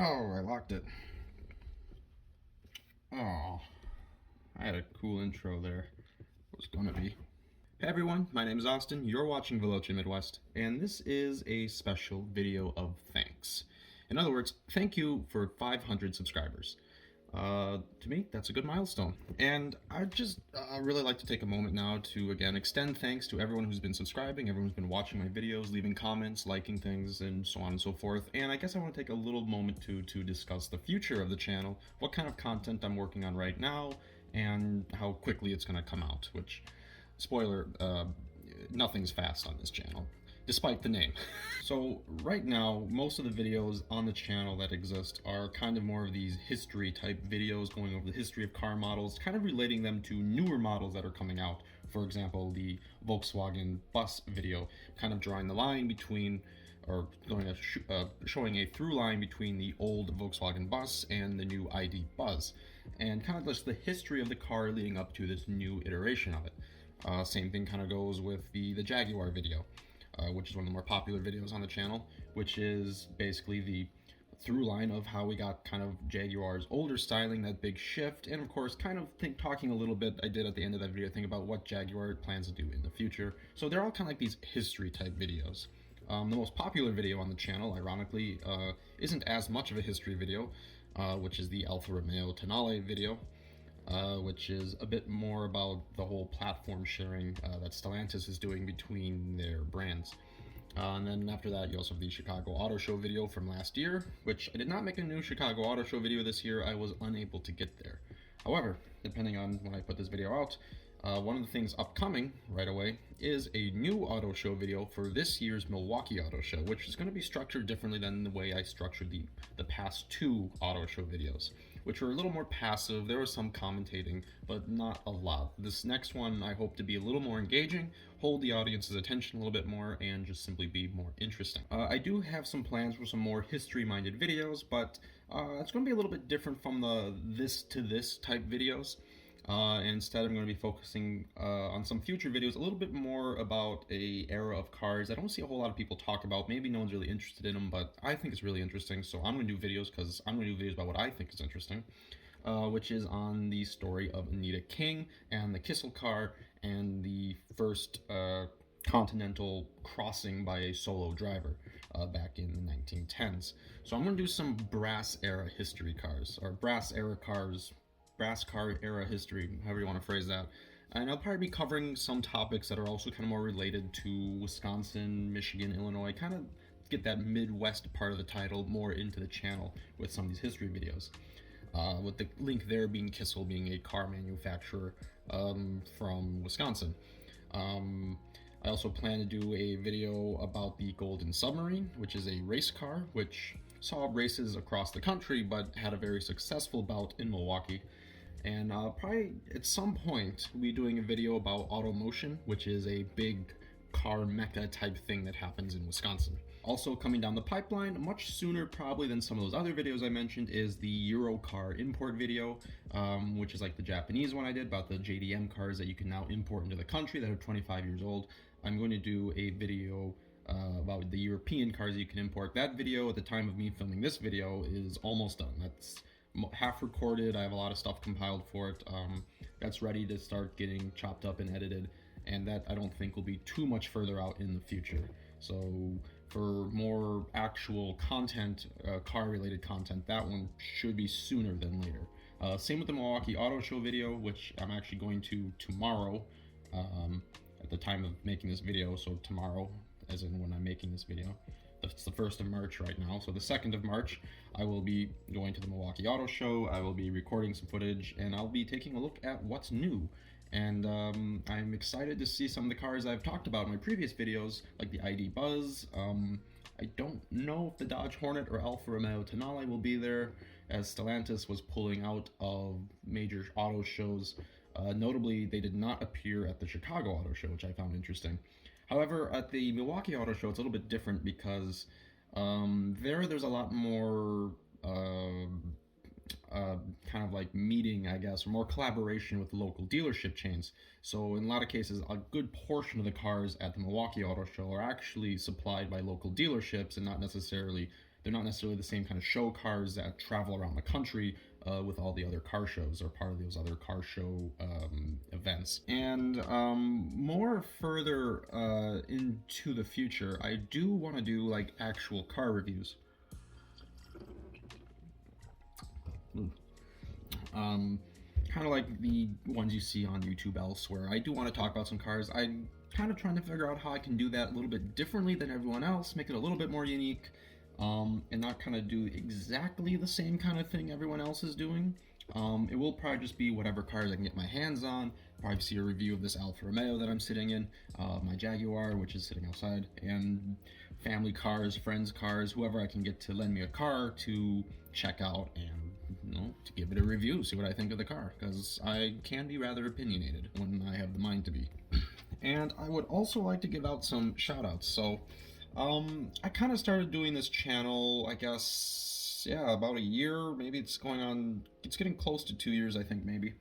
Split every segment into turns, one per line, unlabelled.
Oh, I locked it. Oh, I had a cool intro there. It was gonna be. Hey everyone, my name is Austin, you're watching Veloce Midwest, and this is a special video of thanks. In other words, thank you for 500 subscribers. To me, that's a good milestone. And I'd just really like to take a moment now to, again, extend thanks to everyone who's been subscribing, everyone who's been watching my videos, leaving comments, liking things, and so on and so forth. And I guess I want to take a little moment to discuss the future of the channel, what kind of content I'm working on right now, and how quickly it's going to come out, which, spoiler, nothing's fast on this channel, despite the name. So right now, most of the videos on the channel that exist are kind of more of these history type videos going over the history of car models, kind of relating them to newer models that are coming out. For example, the Volkswagen bus video, kind of drawing the line between, or showing a through line between the old Volkswagen bus and the new ID Buzz, and kind of just the history of the car leading up to this new iteration of it. Same thing kind of goes with the Jaguar video. Which is one of the more popular videos on the channel, which is basically the through line of how we got kind of Jaguar's older styling, that big shift, and of course kind of talking a little bit, I did at the end of that video, think about what Jaguar plans to do in the future. So they're all kind of like these history type videos. The most popular video on the channel, ironically, isn't as much of a history video, which is the Alfa Romeo Tonale video. Which is a bit more about the whole platform sharing that Stellantis is doing between their brands. And then after that, you also have the Chicago Auto Show video from last year, which I did not make a new Chicago Auto Show video this year. I was unable to get there. However, depending on when I put this video out, one of the things upcoming right away is a new auto show video for this year's Milwaukee Auto Show, which is going to be structured differently than the way I structured the past two auto show videos, which were a little more passive. There was some commentating, but not a lot. This next one I hope to be a little more engaging, hold the audience's attention a little bit more, and just simply be more interesting. I do have some plans for some more history-minded videos, but it's going to be a little bit different from the this to this type videos. And instead I'm going to be focusing on some future videos a little bit more about a era of cars I don't see a whole lot of people talk about. Maybe no one's really interested in them, but I think it's really interesting, so I'm going to do videos because I'm going to do videos about what I think is interesting, which is on the story of Anita King and the Kissel car and the first continental crossing by a solo driver back in the 1910s. So I'm going to do some brass era history cars, or brass car era history, however you want to phrase that. And I'll probably be covering some topics that are also kind of more related to Wisconsin, Michigan, Illinois, kind of get that Midwest part of the title more into the channel with some of these history videos. With the link there being Kissel being a car manufacturer from Wisconsin. I also plan to do a video about the Golden Submarine, which is a race car, which saw races across the country, but had a very successful bout in Milwaukee. And probably at some point we'll be doing a video about Automotion, which is a big car mecca type thing that happens in Wisconsin. Also coming down the pipeline, much sooner probably than some of those other videos I mentioned, is the Euro car import video, which is like the Japanese one I did about the JDM cars that you can now import into the country that are 25 years old. I'm going to do a video about the European cars you can import. That video, at the time of me filming this video, is almost done. That's half recorded. I have a lot of stuff compiled for it. That's ready to start getting chopped up and edited, and that I don't think will be too much further out in the future. So for more actual content, car-related content, that one should be sooner than later. Same with the Milwaukee Auto Show video, which I'm actually going to tomorrow, at the time of making this video, so tomorrow, as in when I'm making this video. It's the 1st of March right now, so the 2nd of March, I will be going to the Milwaukee Auto Show. I will be recording some footage, and I'll be taking a look at what's new. And I'm excited to see some of the cars I've talked about in my previous videos, like the ID Buzz. I don't know if the Dodge Hornet or Alfa Romeo Tonale will be there, as Stellantis was pulling out of major auto shows. Notably, they did not appear at the Chicago Auto Show, which I found interesting. However, at the Milwaukee Auto Show, it's a little bit different because there's a lot more kind of like meeting, I guess, or more collaboration with local dealership chains. So in a lot of cases, a good portion of the cars at the Milwaukee Auto Show are actually supplied by local dealerships and not necessarily they're not necessarily the same kind of show cars that travel around the country with all the other car shows or part of those other car show events. And more further into the future, I do want to do like actual car reviews. Kind of like the ones you see on YouTube elsewhere. I do want to talk about some cars. I'm kind of trying to figure out how I can do that a little bit differently than everyone else, make it a little bit more unique, and not kind of do exactly the same kind of thing everyone else is doing. It will probably just be whatever cars I can get my hands on. Probably see a review of this Alfa Romeo that I'm sitting in, my Jaguar, which is sitting outside, and family cars, friends' cars, whoever I can get to lend me a car to check out and to give it a review, see what I think of the car, because I can be rather opinionated when I have the mind to be. And I would also like to give out some shout outs. So I kind of started doing this channel, I guess, yeah, about a year. Maybe it's getting close to 2 years, I think, maybe.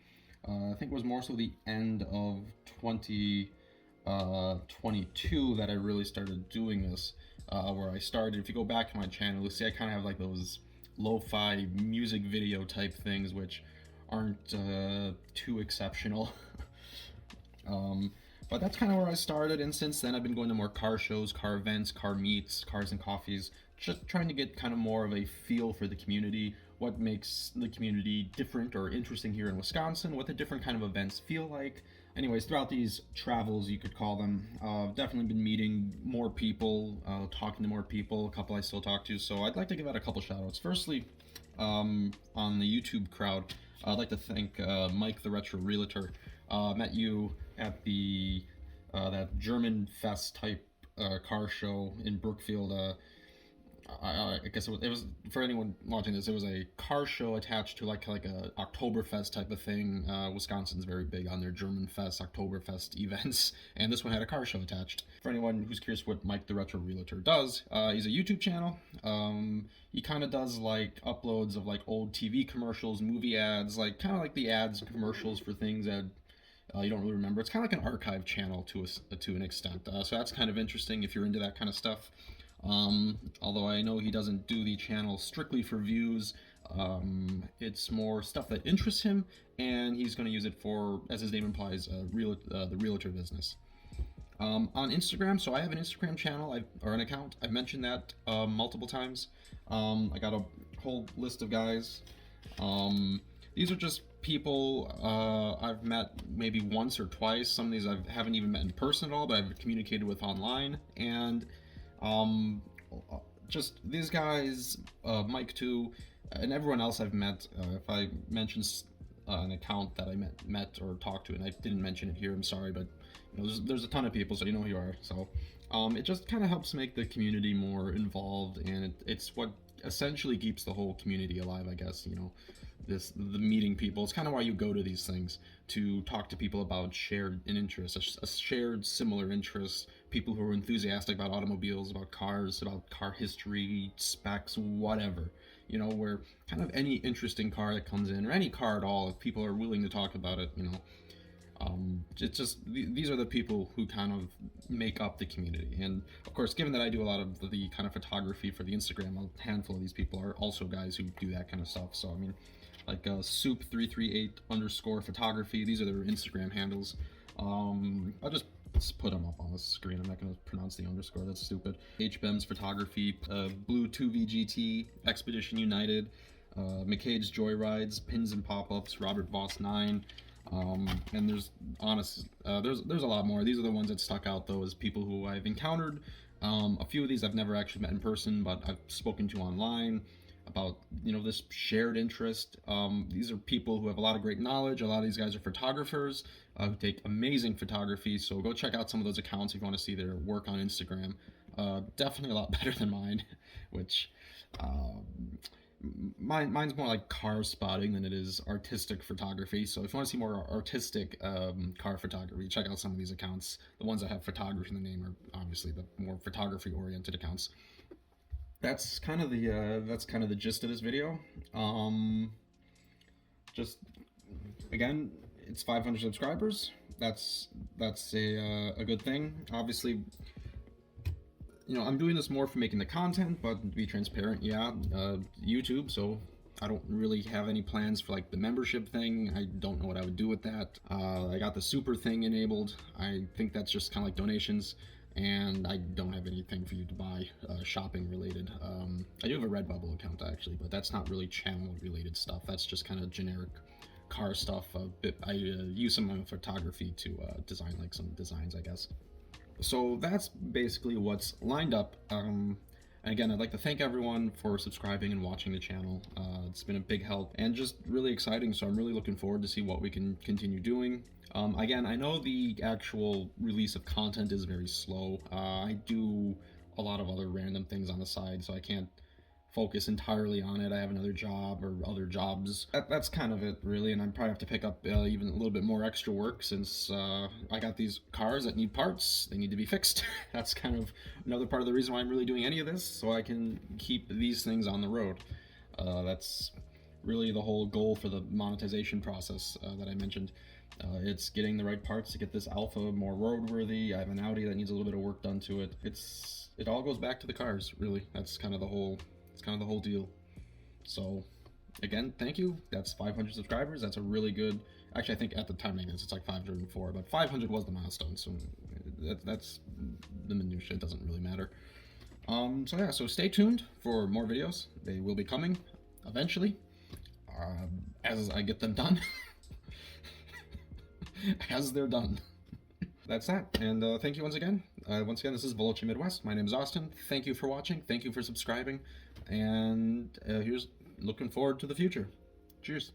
I think it was more so the end of 2022 that I really started doing this, where I started, if you go back to my channel, you'll see I kind of have like those lo-fi music video type things, which aren't too exceptional. But that's kind of where I started, and since then I've been going to more car shows, car events, car meets, cars and coffees, just trying to get kind of more of a feel for the community, what makes the community different or interesting here in Wisconsin, what the different kind of events feel like. Anyways, throughout these travels, you could call them, I've definitely been meeting more people, talking to more people, a couple I still talk to, so I'd like to give out a couple shout outs. Firstly, on the YouTube crowd, I'd like to thank Mike the Retro Realtor. Met you at the that German Fest type car show in Brookfield. I guess it was for anyone watching this. It was a car show attached to like a Oktoberfest type of thing. Wisconsin's very big on their German Fest, Oktoberfest events, and this one had a car show attached. For anyone who's curious what Mike the Retro Realtor does, he's a YouTube channel. He kind of does like uploads of like old TV commercials, movie ads, like kind of like the ads, commercials for things that you don't really remember. It's kind of like an archive channel to an extent. So that's kind of interesting if you're into that kind of stuff. Although I know he doesn't do the channel strictly for views, it's more stuff that interests him, and he's going to use it for, as his name implies, the realtor business. On Instagram, so I have an Instagram channel, or an account. I've mentioned that multiple times. I got a whole list of guys. These are just people I've met maybe once or twice. Some of these I haven't even met in person at all, but I've communicated with online. And just these guys, Mike too, and everyone else I've met. If I mention an account that I met or talked to, and I didn't mention it here, I'm sorry, but there's a ton of people, so you know who you are. So it just kind of helps make the community more involved, and it's what essentially keeps the whole community alive, I guess. The meeting people. It's kind of why you go to these things, to talk to people about shared interest, a shared similar interest, people who are enthusiastic about automobiles, about cars, about car history, specs, whatever. Where kind of any interesting car that comes in, or any car at all, if people are willing to talk about it, it's just, these are the people who kind of make up the community. And of course, given that I do a lot of the kind of photography for the Instagram, a handful of these people are also guys who do that kind of stuff. So I mean, like soup338_ photography, these are their Instagram handles. I'll just put them up on the screen. I'm not going to pronounce the underscore, that's stupid. HBEM's photography, Blue 2VGT, Expedition United, McCade's Joyrides, Pins and Pop-Ups, Robert Voss 9, and there's a lot more. These are the ones that stuck out though, as people who I've encountered. A few of these I've never actually met in person, but I've spoken to online about this shared interest. These are people who have a lot of great knowledge. A lot of these guys are photographers who take amazing photography, so go check out some of those accounts if you want to see their work on Instagram. Definitely a lot better than mine, which mine's more like car spotting than it is artistic photography. So if you want to see more artistic car photography, check out some of these accounts. The ones that have photography in the name are obviously the more photography oriented accounts. That's kind of the gist of this video. Just again, it's 500 subscribers. That's a good thing. Obviously, you know, I'm doing this more for making the content, but to be transparent, yeah, YouTube, so I don't really have any plans for like the membership thing. I don't know what I would do with that. I got the super thing enabled. I think that's just kind of like donations, and I don't have anything for you to buy shopping related. I do have a Redbubble account actually, but that's not really channel related stuff. That's just kind of generic car stuff. I use some of my photography to design like some designs, I guess. So that's basically what's lined up. And again, I'd like to thank everyone for subscribing and watching the channel. It's been a big help and just really exciting, so I'm really looking forward to see what we can continue doing. Again, I know the actual release of content is very slow. I do a lot of other random things on the side, so I can't focus entirely on it. I have another job or other jobs. That's kind of it, really, and I probably have to pick up even a little bit more extra work since I got these cars that need parts. They need to be fixed. That's kind of another part of the reason why I'm really doing any of this, so I can keep these things on the road. That's really the whole goal for the monetization process that I mentioned. It's getting the right parts to get this Alpha more roadworthy. I have an Audi that needs a little bit of work done to it. It all goes back to the cars, really. That's kind of the whole deal. So again, thank you. That's 500 subscribers. That's a really good, actually I think at the time it's like 504, but 500 was the milestone, so that's the minutia. It doesn't really matter. So yeah, so stay tuned for more videos. They will be coming eventually, as I get them done. As they're done. That's that, and thank you once again. This is Veloce Midwest. My name is Austin. Thank you for watching. Thank you for subscribing. And here's looking forward to the future. Cheers.